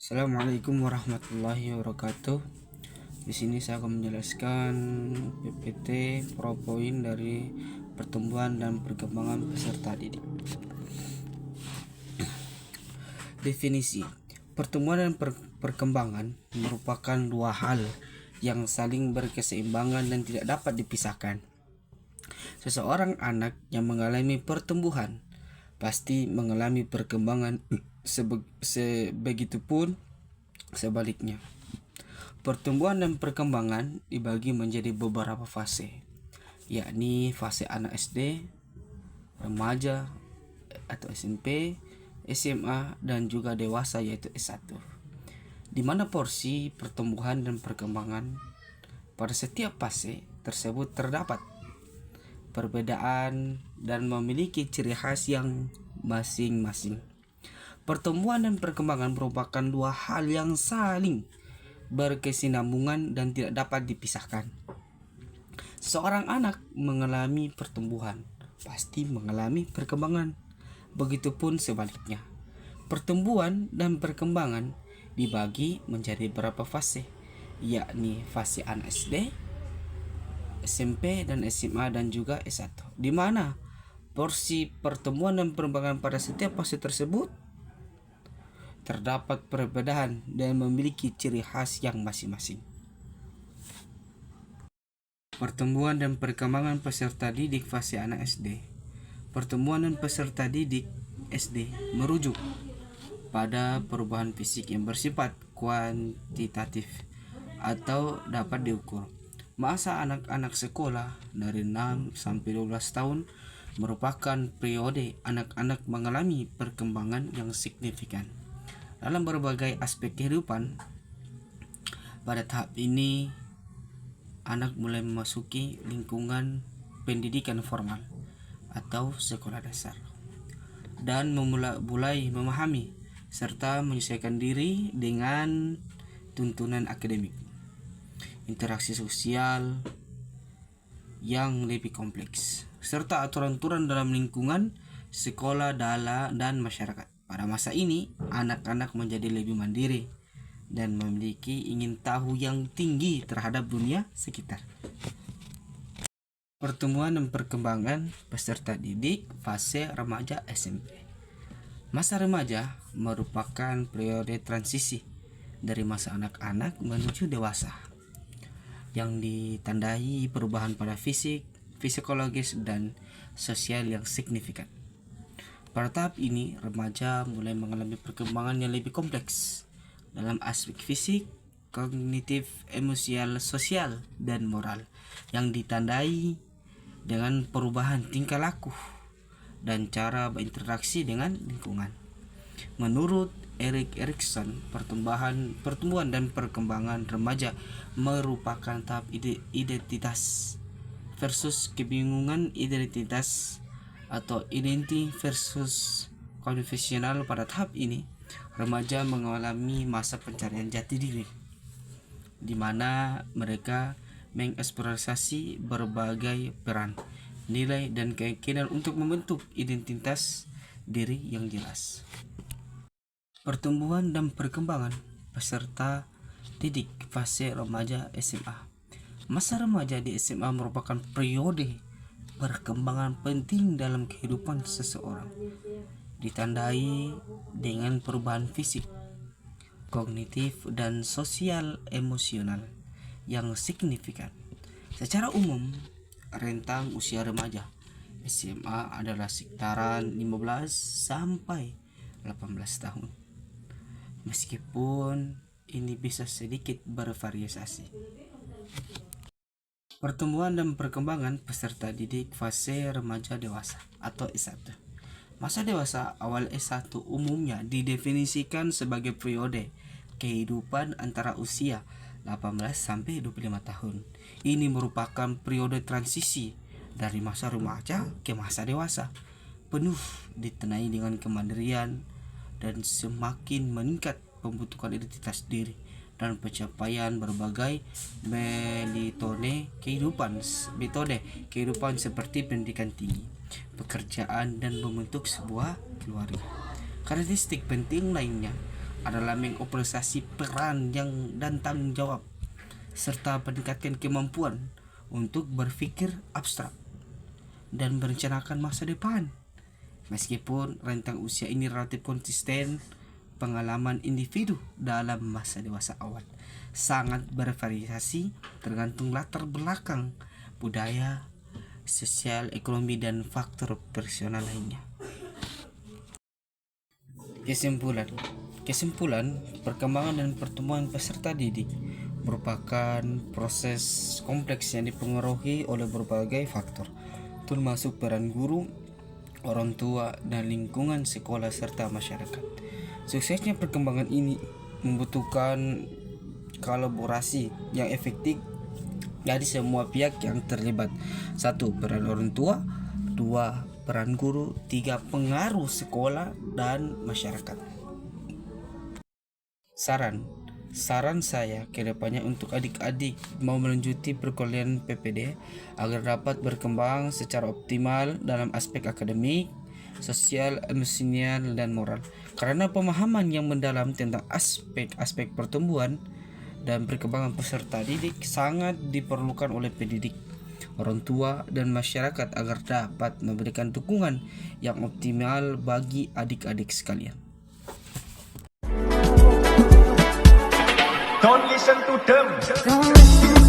Assalamualaikum warahmatullahi wabarakatuh. Di sini saya akan menjelaskan PPT PowerPoint dari pertumbuhan dan perkembangan peserta didik. Definisi: pertumbuhan dan perkembangan merupakan dua hal yang saling berkeseimbangan dan tidak dapat dipisahkan. Seseorang anak yang mengalami pertumbuhan pasti mengalami perkembangan, sebegitupun sebaliknya. Pertumbuhan dan perkembangan dibagi menjadi beberapa fase, yakni fase anak SD, remaja atau SMP, SMA, dan juga dewasa yaitu S1. Di mana porsi pertumbuhan dan perkembangan pada setiap fase tersebut terdapat perbedaan dan memiliki ciri khas yang masing-masing. Pertumbuhan dan perkembangan merupakan dua hal yang saling berkesinambungan dan tidak dapat dipisahkan. Seorang anak mengalami pertumbuhan pasti mengalami perkembangan. Begitupun sebaliknya. Pertumbuhan dan perkembangan dibagi menjadi beberapa fase, yakni fase anak SD, SMP dan SMA dan juga S1, di mana porsi pertumbuhan dan perkembangan pada setiap fase tersebut terdapat perbedaan dan memiliki ciri khas yang masing-masing. Pertumbuhan dan perkembangan peserta didik fase anak SD. Pertumbuhan dan peserta didik SD merujuk pada perubahan fisik yang bersifat kuantitatif atau dapat diukur. Masa anak-anak sekolah dari 6 sampai 12 tahun merupakan periode anak-anak mengalami perkembangan yang signifikan dalam berbagai aspek kehidupan. Pada tahap ini, anak mulai memasuki lingkungan pendidikan formal atau sekolah dasar dan mulai memahami serta menyesuaikan diri dengan tuntunan akademik, interaksi sosial yang lebih kompleks, serta aturan-aturan dalam lingkungan sekolah, dan masyarakat. Pada masa ini, anak-anak menjadi lebih mandiri dan memiliki ingin tahu yang tinggi terhadap dunia sekitar. Pertumbuhan dan perkembangan peserta didik fase remaja SMP. Masa remaja merupakan periode transisi dari masa anak-anak menuju dewasa yang ditandai perubahan pada fisik, psikologis, dan sosial yang signifikan. Pada tahap ini, remaja mulai mengalami perkembangan yang lebih kompleks dalam aspek fisik, kognitif, emosional, sosial, dan moral yang ditandai dengan perubahan tingkah laku dan cara berinteraksi dengan lingkungan. Menurut Erik Erikson, pertumbuhan dan perkembangan remaja merupakan tahap identitas versus kebingungan identitas atau identity versus konvensional. Pada tahap ini, remaja mengalami masa pencarian jati diri, di mana mereka mengeksplorasi berbagai peran, nilai, dan keyakinan untuk membentuk identitas diri yang jelas. Pertumbuhan dan perkembangan peserta didik fase remaja SMA. Masa remaja di SMA merupakan periode perkembangan penting dalam kehidupan seseorang, ditandai dengan perubahan fisik, kognitif, dan sosial emosional yang signifikan. Secara umum, rentang usia remaja SMA adalah sekitaran 15 sampai 18 tahun. Meskipun ini bisa sedikit bervariasi. Pertumbuhan dan perkembangan peserta didik fase remaja dewasa atau S1. Masa dewasa awal S1 umumnya didefinisikan sebagai periode kehidupan antara usia 18 sampai 25 tahun. Ini merupakan periode transisi dari masa remaja ke masa dewasa, penuh ditenai dengan kemandirian dan semakin meningkat pembentukan identitas diri dan pencapaian berbagai metode kehidupan seperti pendidikan tinggi, pekerjaan, dan membentuk sebuah keluarga. Karakteristik penting lainnya adalah mengoperasi peran dan tanggung jawab serta meningkatkan kemampuan untuk berpikir abstrak dan merencanakan masa depan. Meskipun rentang usia ini relatif konsisten, pengalaman individu dalam masa dewasa awal sangat bervariasi tergantung latar belakang, budaya, sosial, ekonomi, dan faktor personal lainnya. Kesimpulan, perkembangan dan pertumbuhan peserta didik merupakan proses kompleks yang dipengaruhi oleh berbagai faktor, termasuk peran guru, orang tua, dan lingkungan sekolah serta masyarakat. Suksesnya perkembangan ini membutuhkan kolaborasi yang efektif dari semua pihak yang terlibat. 1. Peran orang tua. 2. Peran guru. 3. Pengaruh sekolah dan masyarakat. Saran saya ke depannya untuk adik-adik mau melanjuti perkuliahan PPD agar dapat berkembang secara optimal dalam aspek akademik, sosial, emosional, dan moral. Karena pemahaman yang mendalam tentang aspek-aspek pertumbuhan dan perkembangan peserta didik sangat diperlukan oleh pendidik, orang tua, dan masyarakat agar dapat memberikan dukungan yang optimal bagi adik-adik sekalian. Don't listen to them.